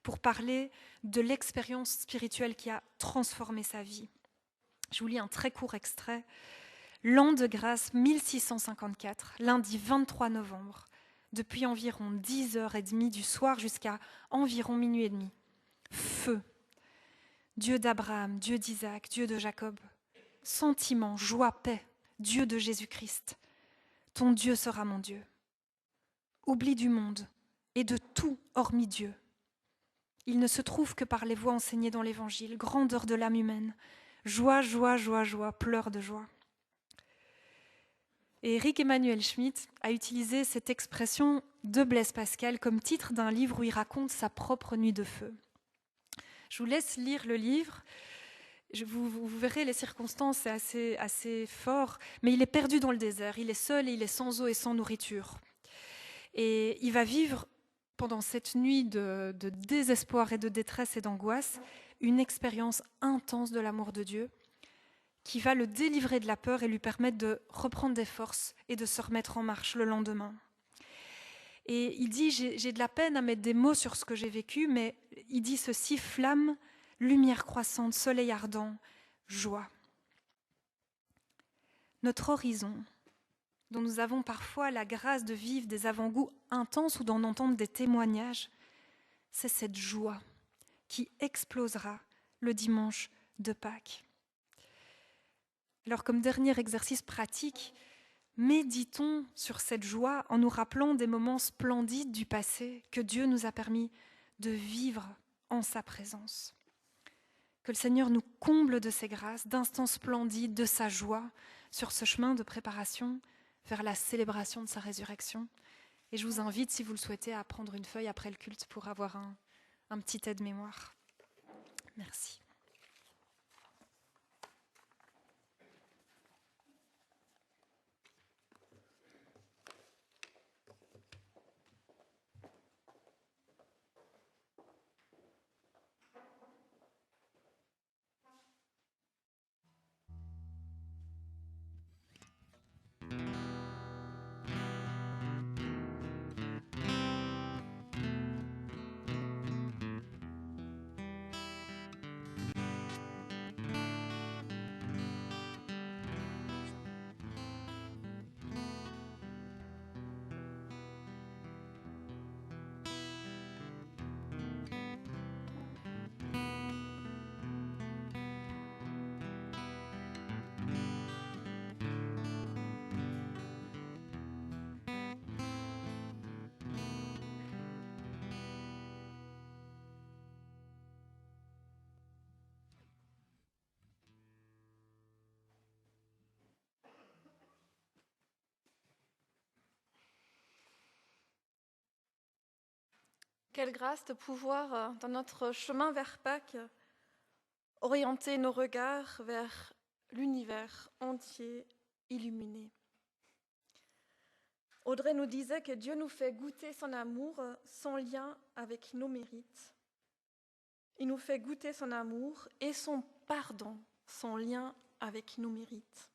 [SPEAKER 6] pour parler de l'expérience spirituelle qui a transformé sa vie. Je vous lis un très court extrait. L'an de grâce 1654, lundi 23 novembre, depuis environ 10h30 du soir jusqu'à environ minuit et demi. Feu. Dieu d'Abraham, Dieu d'Isaac, Dieu de Jacob. Sentiment, joie, paix, Dieu de Jésus-Christ. Ton Dieu sera mon Dieu. Oubli du monde et de tout hormis Dieu. Il ne se trouve que par les voies enseignées dans l'Évangile, grandeur de l'âme humaine, joie, joie, joie, joie, pleurs de joie. Et Éric Emmanuel Schmitt a utilisé cette expression de Blaise Pascal comme titre d'un livre où il raconte sa propre nuit de feu. Je vous laisse lire le livre. Vous verrez les circonstances, c'est assez fort, mais il est perdu dans le désert, il est seul et il est sans eau et sans nourriture. Et il va vivre pendant cette nuit de désespoir et de détresse et d'angoisse une expérience intense de l'amour de Dieu qui va le délivrer de la peur et lui permettre de reprendre des forces et de se remettre en marche le lendemain. Et il dit, j'ai de la peine à mettre des mots sur ce que j'ai vécu, mais il dit ceci, flamme, lumière croissante, soleil ardent, joie. Notre horizon, dont nous avons parfois la grâce de vivre des avant-goûts intenses ou d'en entendre des témoignages, c'est cette joie qui explosera le dimanche de Pâques. Alors, comme dernier exercice pratique, méditons sur cette joie en nous rappelant des moments splendides du passé que Dieu nous a permis de vivre en sa présence. Que le Seigneur nous comble de ses grâces, d'instants splendides, de sa joie sur ce chemin de préparation vers la célébration de sa résurrection. Et je vous invite, si vous le souhaitez, à prendre une feuille après le culte pour avoir un petit aide-mémoire. Merci.
[SPEAKER 1] Quelle grâce de pouvoir, dans notre chemin vers Pâques, orienter nos regards vers l'univers entier illuminé. Audrey nous disait que Dieu nous fait goûter son amour sans lien avec nos mérites. Il nous fait goûter son amour et son pardon sans lien avec nos mérites.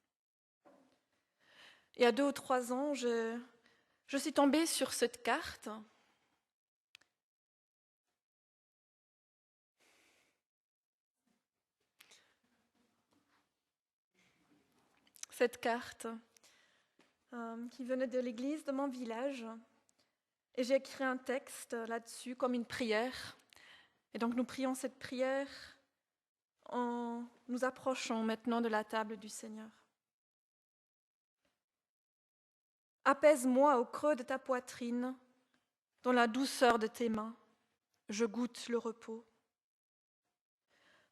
[SPEAKER 1] Il y a 2 ou 3 ans, je suis tombée sur cette carte. Cette carte qui venait de l'église de mon village. Et j'ai écrit un texte là-dessus comme une prière. Et donc nous prions cette prière en nous approchant maintenant de la table du Seigneur. Apaise-moi au creux de ta poitrine, dans la douceur de tes mains, je goûte le repos.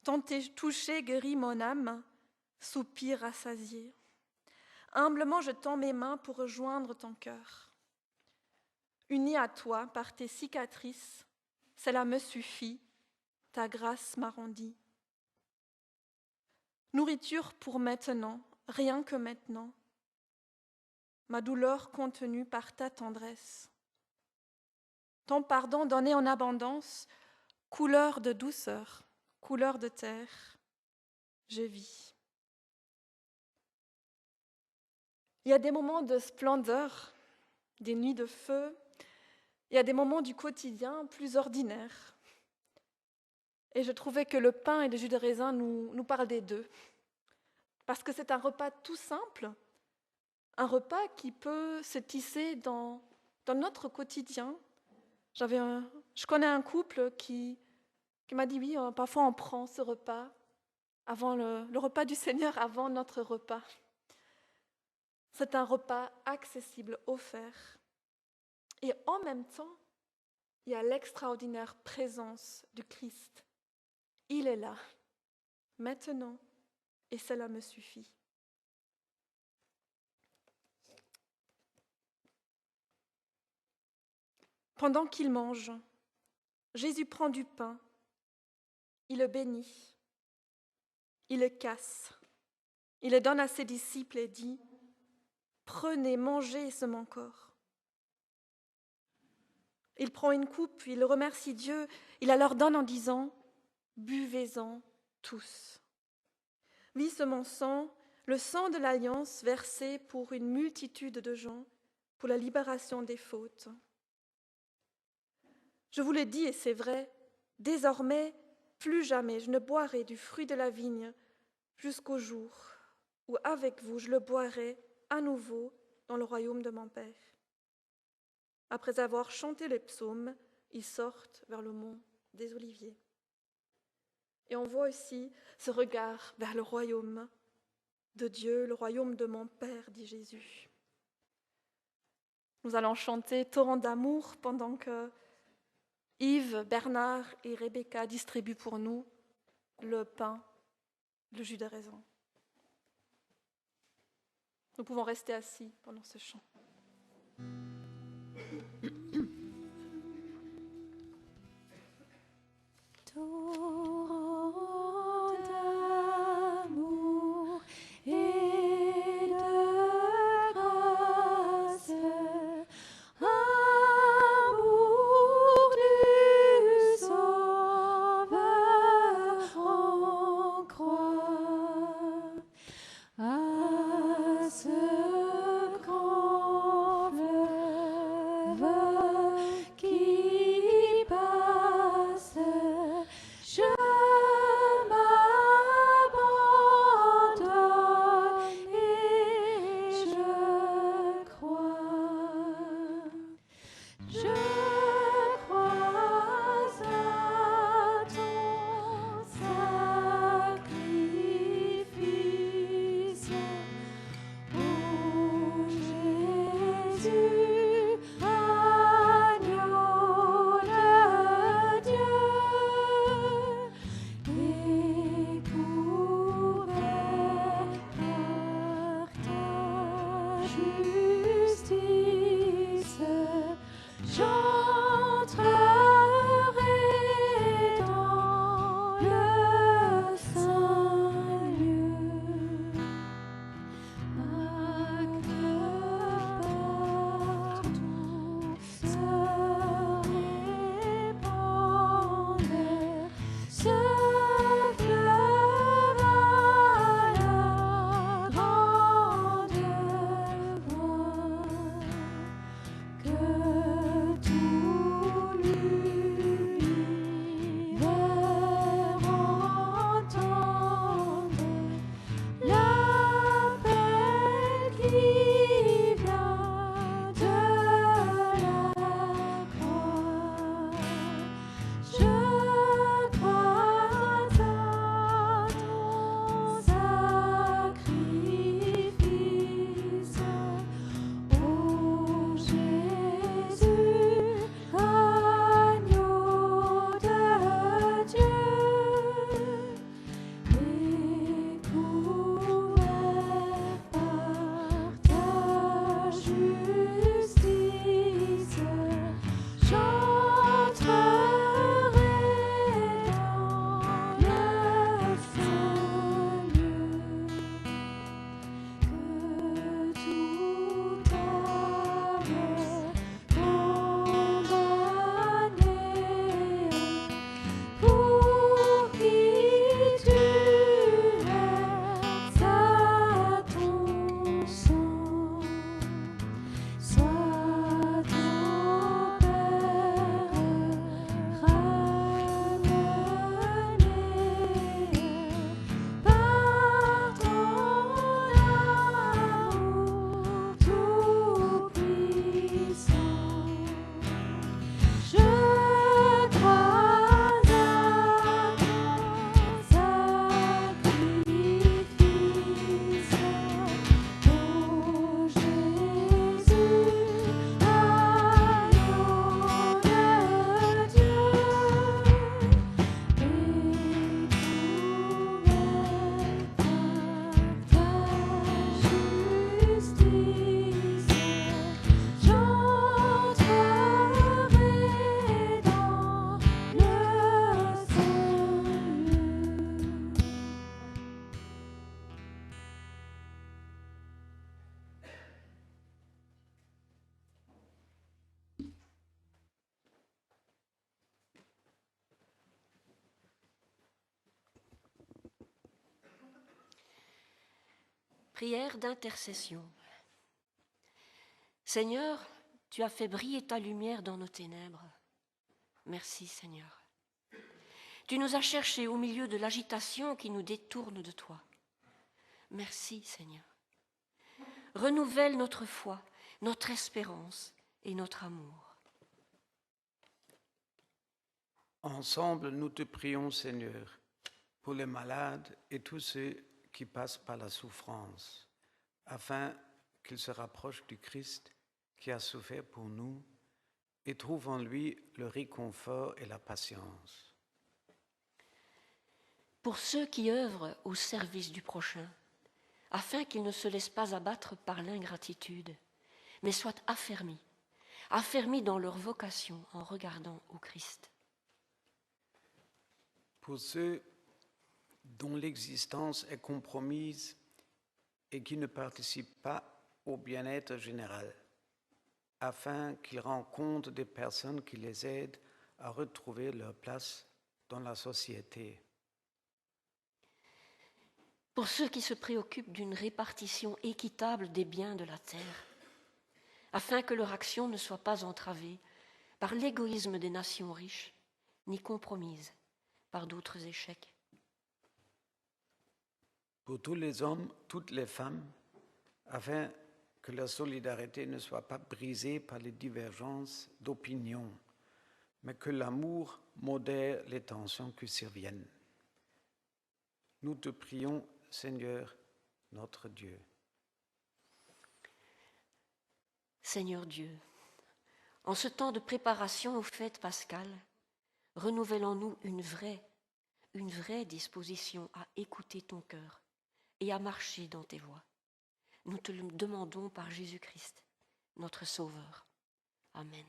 [SPEAKER 1] Ton toucher guérit mon âme, soupir rassasié. Humblement, je tends mes mains pour rejoindre ton cœur. Unie à toi par tes cicatrices, cela me suffit, ta grâce m'arrondit. Nourriture pour maintenant, rien que maintenant. Ma douleur contenue par ta tendresse. Ton pardon donné en abondance, couleur de douceur, couleur de terre, je vis. Il y a des moments de splendeur, des nuits de feu, il y a des moments du quotidien plus ordinaires. Et je trouvais que le pain et le jus de raisin nous parlent des deux. Parce que c'est un repas tout simple, un repas qui peut se tisser dans notre quotidien. Je connais un couple qui m'a dit, oui, parfois on prend ce repas, avant le repas du Seigneur, avant notre repas. C'est un repas accessible, offert. Et en même temps, il y a l'extraordinaire présence du Christ. Il est là, maintenant, et cela me suffit. Pendant qu'il mange, Jésus prend du pain, il le bénit, il le casse, il le donne à ses disciples et dit « Prenez, mangez, c'est mon corps ». Il prend une coupe, il remercie Dieu, il la leur donne en disant « Buvez-en tous ». Oui, c'est mon sang, le sang de l'alliance versé pour une multitude de gens, pour la libération des fautes. Je vous le dis, et c'est vrai, désormais, plus jamais je ne boirai du fruit de la vigne jusqu'au jour où avec vous je le boirai à nouveau dans le royaume de mon Père. Après avoir chanté les psaumes, ils sortent vers le mont des Oliviers. Et on voit aussi ce regard vers le royaume de Dieu, le royaume de mon Père, dit Jésus. Nous allons chanter Torrent d'amour pendant que Yves, Bernard et Rebecca distribuent pour nous le pain, le jus de raisin. Nous pouvons rester assis pendant ce chant.
[SPEAKER 2] Torrent d'amour et de grâce, amour du Sauveur en croix, à ce grand fleuve qui passe, je m'abandonne et je crois. Je crois à ton sacrifice, ô Jésus, agneau de Dieu, et couvert par ta justice, j'entrerai dans le saint lieu. Acte partout se répandent, ce fleuve à la grande voix, que tout l'univers entende l'appel qui vient de la croix. Je crois à ton sacrifice, ô Jésus, agneau de Dieu, et couvert par ta justice, j'entrerai dans le saint lieu. Que toute âme condamnée, pour qui tu verses à ton sang, soit au Père ramenée par ton amour tout-puissant. Je crois à ton sacrifice, ô Jésus, agneau de Dieu, et couvert par ta justice, j'entrerai dans le saint lieu.
[SPEAKER 7] Prière d'intercession. Seigneur, tu as fait briller ta lumière dans nos ténèbres. Merci, Seigneur. Tu nous as cherchés au milieu de l'agitation qui nous détourne de toi. Merci, Seigneur. Renouvelle notre foi, notre espérance et notre amour.
[SPEAKER 8] Ensemble, nous te prions, Seigneur. pour les malades et tous ceux qui passent par la souffrance, afin qu'ils se rapprochent du Christ qui a souffert pour nous et trouvent en lui le réconfort et la patience.
[SPEAKER 7] Pour ceux qui œuvrent au service du prochain, afin qu'ils ne se laissent pas abattre par l'ingratitude, mais soient affermis dans leur vocation en regardant au Christ.
[SPEAKER 8] Pour ceux dont l'existence est compromise et qui ne participent pas au bien-être général, afin qu'ils rencontrent des personnes qui les aident à retrouver leur place dans la société.
[SPEAKER 7] Pour ceux qui se préoccupent d'une répartition équitable des biens de la terre, afin que leur action ne soit pas entravée par l'égoïsme des nations riches, ni compromise par d'autres échecs.
[SPEAKER 8] Pour tous les hommes, toutes les femmes, afin que la solidarité ne soit pas brisée par les divergences d'opinion, mais que l'amour modère les tensions qui surviennent. Nous te prions, Seigneur, notre Dieu.
[SPEAKER 7] Seigneur Dieu, en ce temps de préparation aux fêtes pascales, renouvelle-en-nous une vraie disposition à écouter ton cœur et à marcher dans tes voies. Nous te le demandons par Jésus-Christ, notre Sauveur. Amen.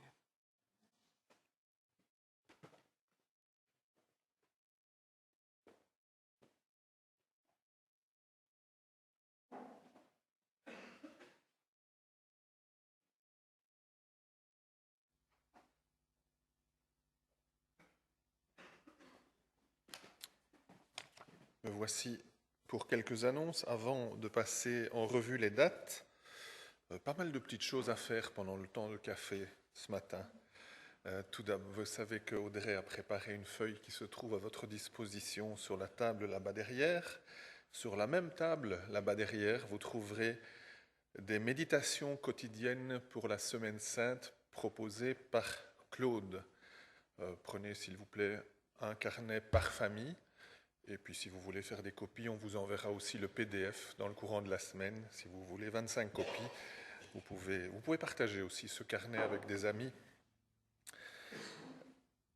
[SPEAKER 9] Me voici pour quelques annonces avant de passer en revue les dates. Pas mal de petites choses à faire pendant le temps de café ce matin. Tout d'abord, vous savez qu'Audrey a préparé une feuille qui se trouve à votre disposition sur la table là-bas derrière. Sur la même table là-bas derrière, vous trouverez des méditations quotidiennes pour la Semaine Sainte proposées par Claude. Prenez s'il vous plaît un carnet par famille. Et puis si vous voulez faire des copies, on vous enverra aussi le PDF dans le courant de la semaine. Si vous voulez 25 copies, vous pouvez partager aussi ce carnet avec des amis.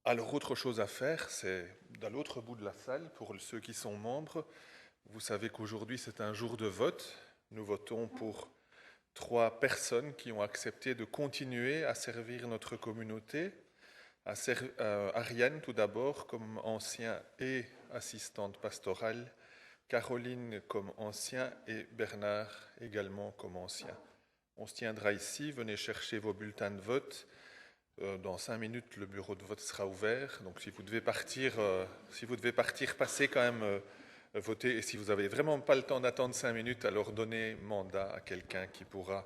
[SPEAKER 9] Alors autre chose à faire, c'est dans l'autre bout de la salle, pour ceux qui sont membres. Vous savez qu'aujourd'hui c'est un jour de vote. Nous votons pour 3 personnes qui ont accepté de continuer à servir notre communauté. Ariane tout d'abord comme ancien et assistante pastorale, Caroline comme ancien et Bernard également comme ancien. On se tiendra ici, venez chercher vos bulletins de vote. Dans 5 minutes, le bureau de vote sera ouvert. Donc si vous devez partir, passez quand même voter. Et si vous n'avez vraiment pas le temps d'attendre 5 minutes, alors donnez mandat à quelqu'un qui pourra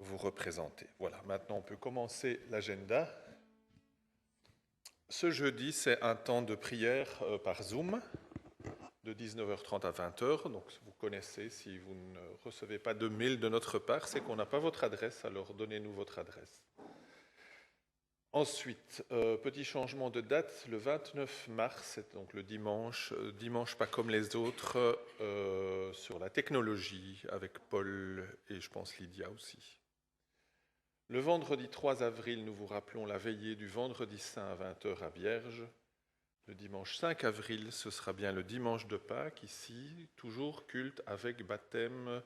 [SPEAKER 9] vous représenter. Voilà, maintenant on peut commencer l'agenda. Ce jeudi, c'est un temps de prière par Zoom, de 19h30 à 20h. Donc, vous connaissez, si vous ne recevez pas de mail de notre part, c'est qu'on n'a pas votre adresse, alors donnez-nous votre adresse. Ensuite, petit changement de date, le 29 mars, c'est donc le dimanche pas comme les autres, sur la technologie, avec Paul et je pense Lydia aussi. Le vendredi 3 avril, nous vous rappelons la veillée du vendredi saint à 20h à Vierge. Le dimanche 5 avril, ce sera bien le dimanche de Pâques, ici, toujours culte avec baptême,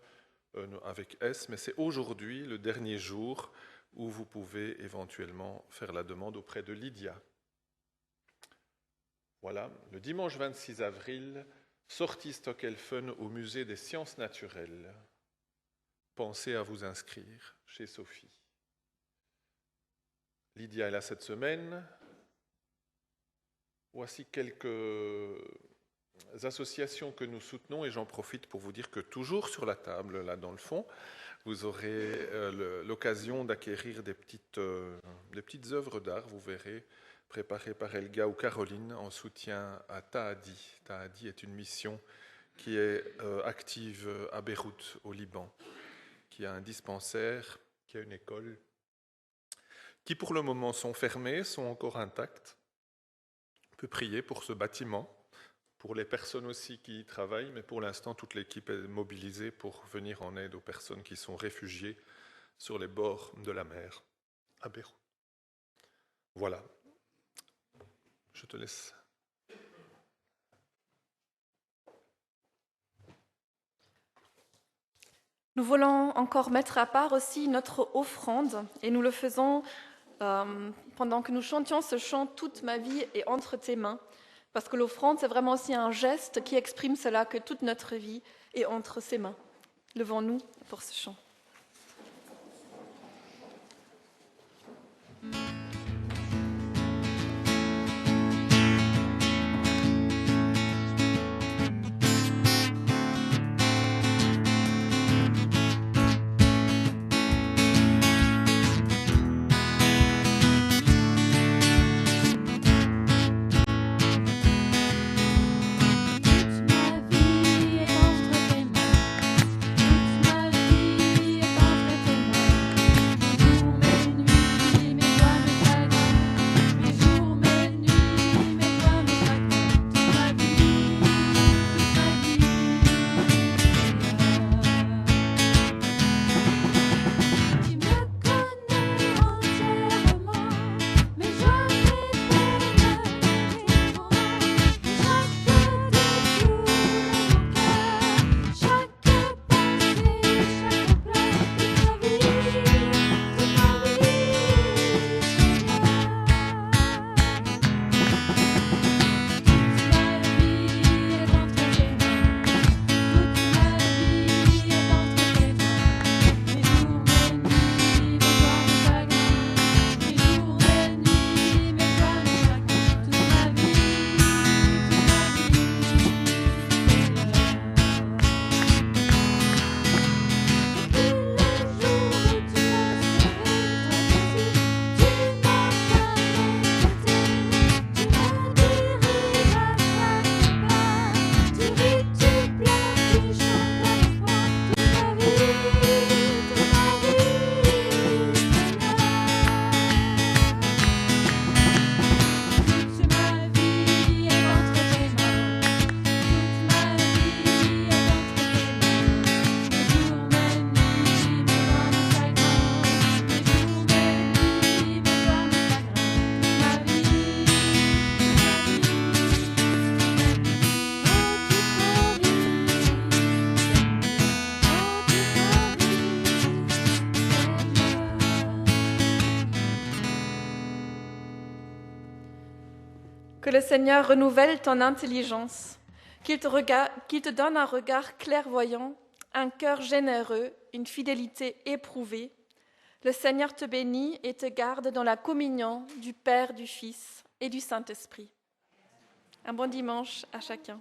[SPEAKER 9] avec S, mais c'est aujourd'hui le dernier jour où vous pouvez éventuellement faire la demande auprès de Lydia. Voilà, le dimanche 26 avril, sortie Stockelfen au musée des sciences naturelles. Pensez à vous inscrire chez Sophie. Lydia est là cette semaine. Voici quelques associations que nous soutenons et j'en profite pour vous dire que toujours sur la table, là dans le fond, vous aurez l'occasion d'acquérir des petites œuvres d'art, vous verrez, préparées par Elga ou Caroline en soutien à Tahadi. Tahadi est une mission qui est active à Beyrouth, au Liban, qui a un dispensaire, qui a une école, qui pour le moment sont fermés, sont encore intacts. On peut prier pour ce bâtiment pour les personnes aussi qui y travaillent, mais pour l'instant, toute l'équipe est mobilisée pour venir en aide aux personnes qui sont réfugiées sur les bords de la mer à Beyrouth. Voilà. Je te laisse.
[SPEAKER 1] Nous voulons encore mettre à part aussi notre offrande et nous le faisons pendant que nous chantions ce chant « Toute ma vie est entre tes mains ». Parce que l'offrande, c'est vraiment aussi un geste qui exprime cela, que toute notre vie est entre ses mains. Levons-nous pour ce chant. Que le Seigneur renouvelle ton intelligence, qu'il te donne un regard clairvoyant, un cœur généreux, une fidélité éprouvée. Le Seigneur te bénit et te garde dans la communion du Père, du Fils et du Saint-Esprit. Un bon dimanche à chacun.